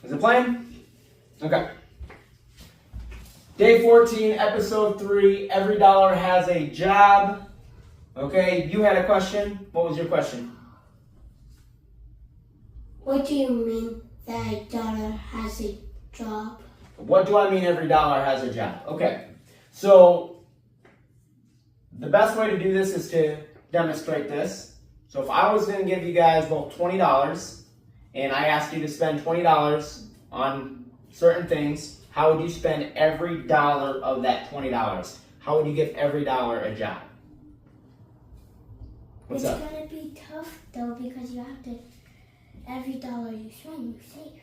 Is it playing? Okay. Day 14, episode 3, every dollar has a job. Okay, you had a question. What was your question? What do you mean that a dollar has a job? What do I mean every dollar has a job? Okay, so the best way to do this is to demonstrate this. So if I was going to give you guys both $20 and I asked you to spend $20 on certain things, how would you spend every dollar of that $20? How would you give every dollar a job? What's up? It's going to be tough though because you have to, every dollar you spend, you save.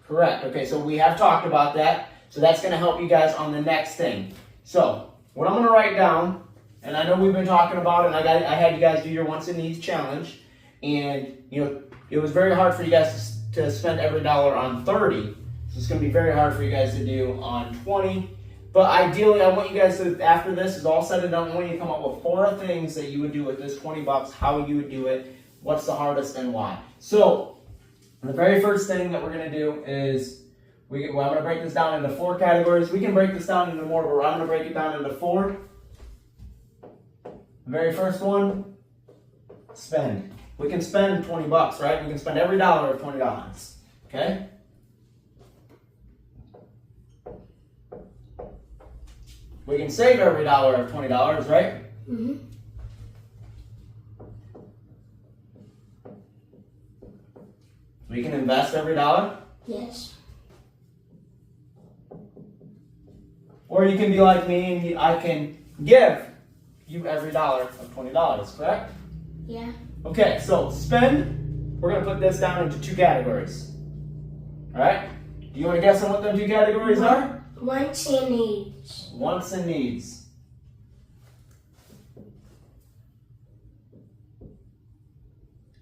Correct. Okay, so we have talked about that. So that's going to help you guys on the next thing. So what I'm going to write down, and I know we've been talking about it, and I had you guys do your wants and needs challenge, and it was very hard for you guys to spend every dollar on 30. So it's going to be very hard for you guys to do on 20. But ideally, I want you guys to, after this is all said and done, I want you to come up with 4 things that you would do with this $20, how you would do it, what's the hardest, and why. So the very first thing that we're going to do is, I'm going to break this down into 4 categories. We can break this down into more, but I'm going to break it down into 4. The very first one, spend. We can spend $20, right? We can spend every dollar of $20, okay? We can save every dollar of $20, right? Mm-hmm. We can invest every dollar. Yes. Or you can be like me and I can give you every dollar of $20, correct? Yeah. Okay, so spend, we're going to put this down into 2 categories. All right? Do you want to guess on what those 2 categories are? Wants and needs. Wants and needs.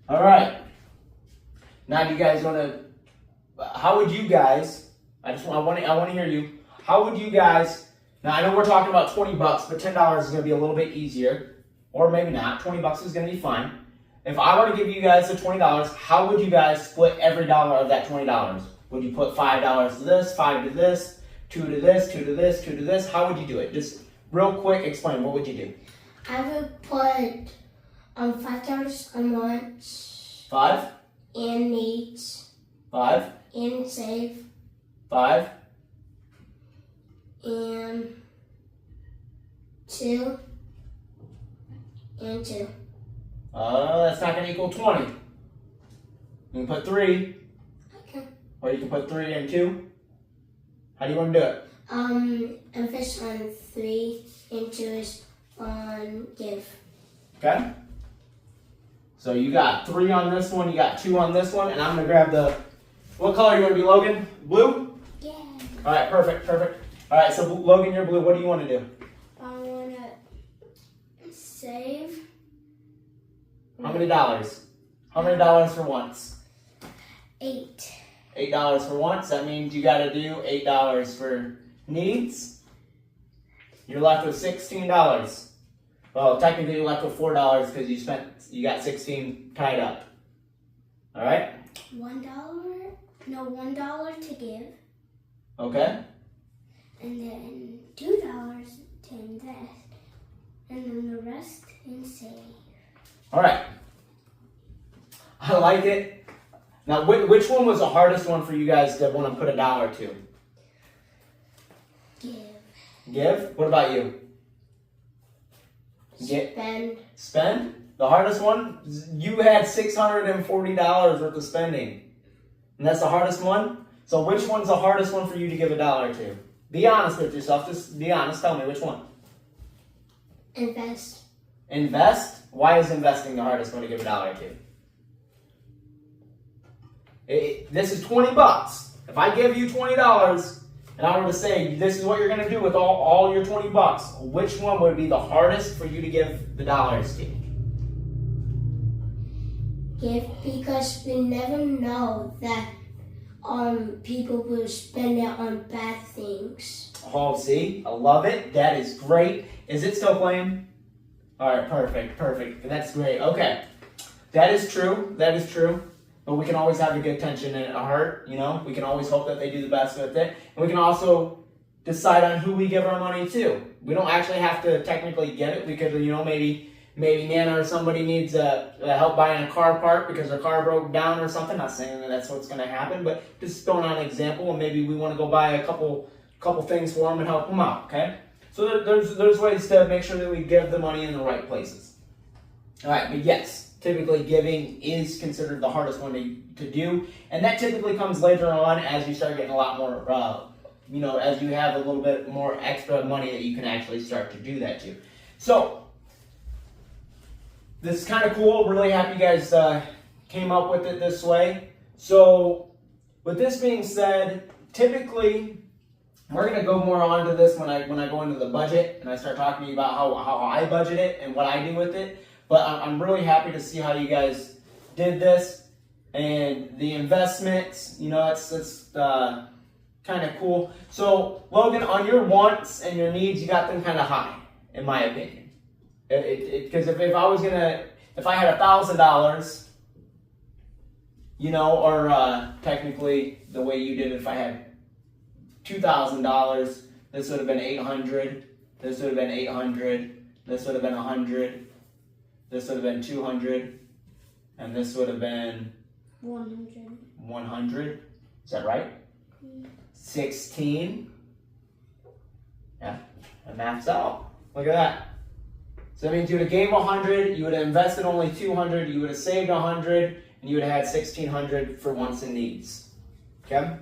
All right. Now, do you guys want to? How would you guys? I want to hear you. How would you guys? Now, I know we're talking about $20, but $10 is going to be a little bit easier, or maybe not. $20 is going to be fine. If I were to give you guys the $20, how would you guys split every dollar of that $20? Would you put $5 to this, 5 to this, 2 to this, 2 to this, 2 to this? How would you do it? Just real quick, explain. What would you do? I would put $5 on wants. 5. And needs. 5. And save. 5. And 2. And 2. That's not going to equal 20. You can put 3. Okay. Or you can put 3 and 2. How do you want to do it? Emphasis on 3 and 2 is on give. Okay? So you got 3 on this one, you got 2 on this one, and I'm going to grab the, what color you want to be, Logan? Blue? Yeah. All right, perfect. All right, so Logan, you're blue. What do you want to do? I want to save. How many dollars? How many dollars for once? 8. $8 for once. That means you got to do $8 for needs. You're left with $16. Well, technically you're left with $4 because you got 16 tied up. All right? $1? No, $1 to give. Okay. And then $2 to invest. And then the rest in save. All right. I like it. Now, which one was the hardest one for you guys to want to put $1 to? Give. Give? What about you? Spend. Spend? The hardest one? You had $640 worth of spending. And that's the hardest one? So which one's the hardest one for you to give $1 to? Be honest with yourself. Just be honest. Tell me which one. Invest. Invest? Why is investing the hardest one to give $1 to? This is $20. If I give you $20 and I were to say this is what you're going to do with all your $20, which one would be the hardest for you to give the dollars to? Give, because we never know that people will spend it on bad things. Oh, see? I love it. That is great. Is it still playing? All right, perfect. That's great. Okay. That is true. but we can always have a good intention in our heart, you know? We can always hope that they do the best with it. And we can also decide on who we give our money to. We don't actually have to technically get it. We could, you know, maybe Nana or somebody needs help buying a car part because their car broke down or something. Not saying that that's what's going to happen, but just throwing out an example. And maybe we want to go buy a couple things for them and help them out. Okay, so there's ways to make sure that we give the money in the right places. All right, but yes, typically giving is considered the hardest one to do, and that typically comes later on as you start getting a lot more. You know, as you have a little bit more extra money that you can actually start to do that to. So, this is kind of cool. Really happy you guys came up with it this way. So, with this being said, typically, we're going to go more onto this when I go into the budget and I start talking to you about how I budget it and what I do with it. But I'm really happy to see how you guys did this. And the investments, you know, it's kind of cool. So, Logan, on your wants and your needs, you got them kind of high, in my opinion. Because if I had $1,000, you know, or technically the way you did it, if I had $2,000, this would have been 800. This would have been 800. This would have been 100. This would have been 200, and this would have been 100. 100. Is that right? 16. Yeah, it maps out. Look at that. So that means you would have gave 100, you would have invested only 200, you would have saved 100, and you would have had 1,600 for wants and needs. Okay?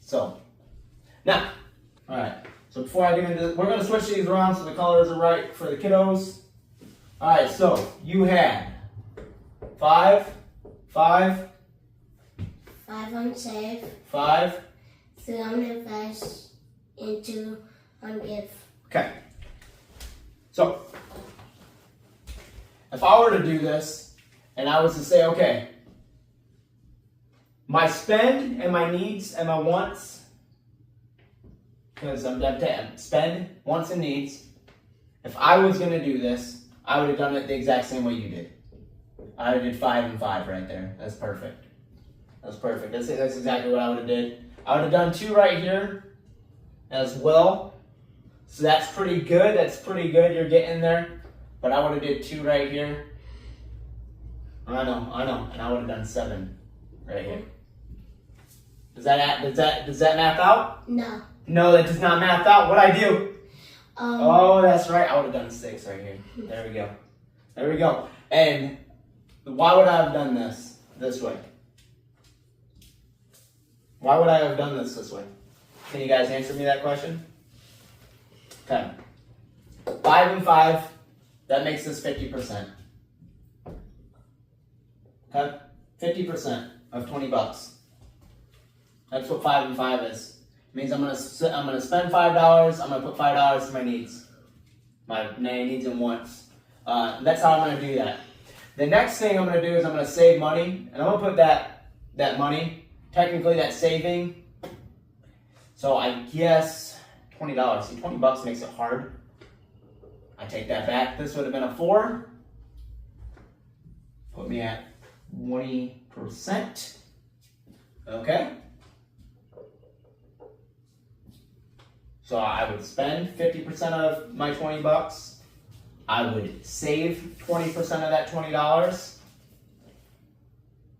So, now, all right. So before I get into this, we're going to switch these around so the colors are right for the kiddos. All right, so you had 5, 5, 5 on save. 5. 3 on invest. And 2 on give. Okay. So, if I were to do this, and I was to say, okay, my spend and my needs and my wants, because I'm spend, wants, and needs. If I was going to do this, I would have done it the exact same way you did. I would have did 5 and 5 right there. That's perfect. That's perfect. That's exactly what I would have did. I would have done 2 right here as well. So that's pretty good. That's pretty good. You're getting there. But I would have did 2 right here. I know. And I would have done 7 right here. Does that math out? No. No, that does not math out. What'd I do? Oh, that's right. I would have done 6 right here. There we go. There we go. And why would I have done this way? Why would I have done this way? Can you guys answer me that question? Okay. 5 and 5, that makes this 50%. Okay? 50% of $20. That's what 5 and 5 is. It means I'm gonna spend $5. I'm gonna put $5 to my needs, my needs and wants. That's how I'm gonna do that. The next thing I'm gonna do is I'm gonna save money, and I'm gonna put that money, technically that saving. So I guess $20. See, $20 makes it hard. I take that back. This would have been a 4. Put me at 20%. Okay. So I would spend 50% of my $20. I would save 20% of that $20.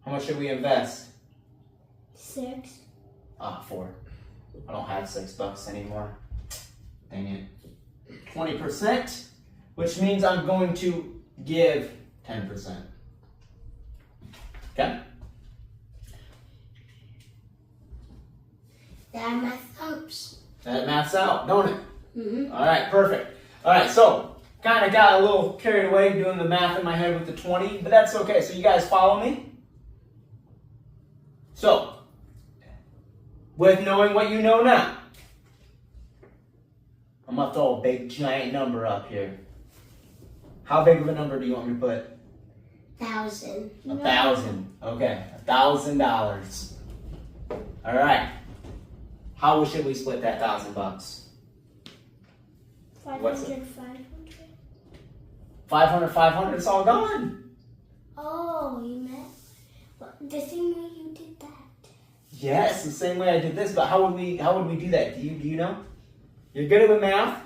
How much should we invest? 6. 4. I don't have $6 anymore. Dang it. 20%, which means I'm going to give 10%. Okay? That math helps. That maths out, don't it? Mm-hmm. All right, perfect. All right, so kind of got a little carried away doing the math in my head with the 20, but that's okay. So you guys follow me? So, with knowing what you know now, I'm going to throw a big giant number up here. How big of a number do you want me to put? 1,000. 1,000. Okay, $1,000. All right. How should we split that $1,000? 500, What's 500. 500, 500, it's all gone. Oh, you meant the same way you did that. Yes, the same way I did this, but how would we do that? Do you know? You're good at math?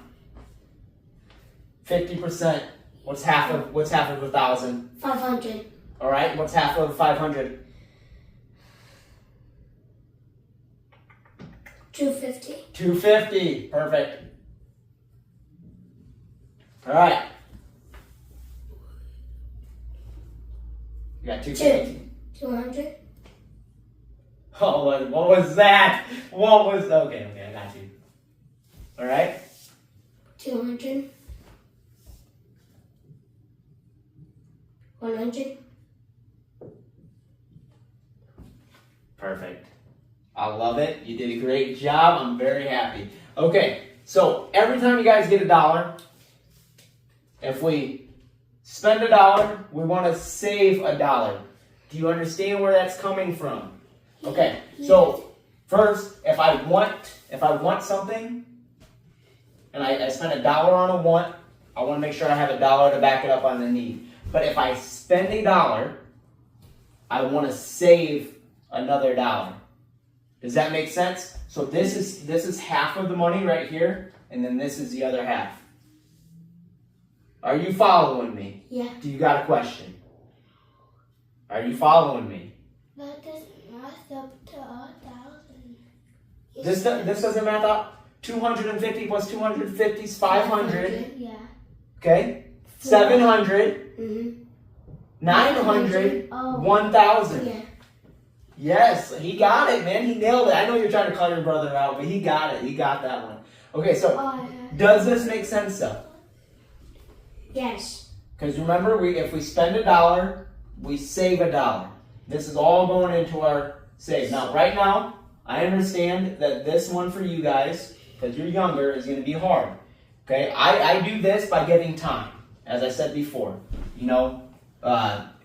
50%. What's half of 1,000? 500. All right, what's half of 500? 250. 250. Perfect. All right. You got 250. 200. Oh, what was that? Okay, I got you. All right. 200. 100. Perfect. I love it. You did a great job. I'm very happy. Okay, so every time you guys get $1, if we spend $1, we want to save $1. Do you understand where that's coming from? Okay, so first, if I want something, and I spend $1 on a want, I want to make sure I have $1 to back it up on the need. But if I spend $1, I want to save another $1. Does that make sense? So this is half of the money right here, and then this is the other half. Are you following me? Yeah. Do you got a question? Are you following me? But this math up to 1,000. This doesn't math out. 250 plus 250 is 500. Yeah. Okay? 700. Mm-hmm. 900. Oh. 1,000. Yeah. Yes, he got it, man. He nailed it. I know you're trying to call your brother out, but he got it. He got that one. Okay, so does this make sense though? Yes. Because remember, if we spend $1, we save $1. This is all going into our save. Now, right now, I understand that this one for you guys, because you're younger, is going to be hard. Okay, I do this by giving time, as I said before. You know,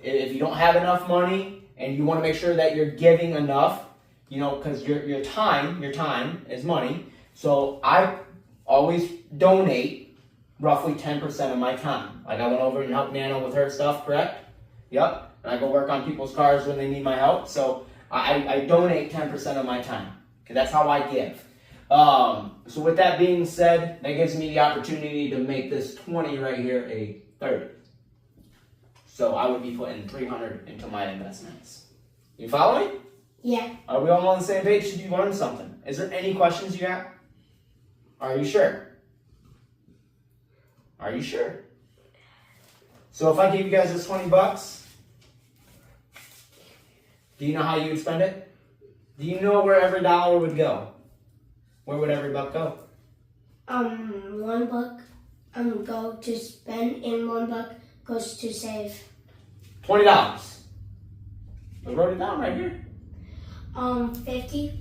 if you don't have enough money and you want to make sure that you're giving enough, you know, because your time is money. So I always donate roughly 10% of my time. Like I went over and helped Nana with her stuff, correct? Yep. And I go work on people's cars when they need my help. So I donate 10% of my time. Okay, that's how I give. So with that being said, that gives me the opportunity to make this 20 right here a 30. So I would be putting 300 into my investments. You follow me? Yeah. Are we all on the same page? Did you learn something? Is there any questions you got? Are you sure? Are you sure? So if I gave you guys this $20, do you know how you would spend it? Do you know where every dollar would go? Where would every buck go? $1 go to spend and $1 goes to save. $20. I wrote it down right here. 50.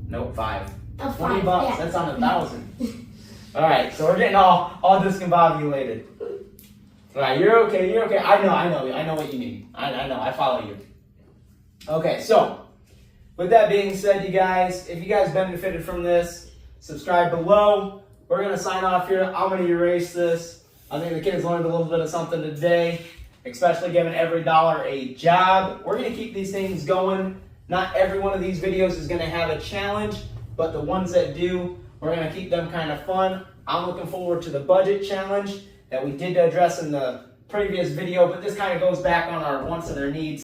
Nope, 5. Oh, 20 5, bucks. yeah. That's on 1,000. All right, so we're getting all discombobulated. All right, you're okay. I know what you need. I know. I follow you. Okay, so with that being said, you guys, if you guys benefited from this, subscribe below. We're gonna sign off here. I'm gonna erase this. I think the kids learned a little bit of something today, especially giving every dollar a job. We're gonna keep these things going. Not every one of these videos is gonna have a challenge, but the ones that do, we're gonna keep them kind of fun. I'm looking forward to the budget challenge that we did address in the previous video, but this kind of goes back on our wants and our needs.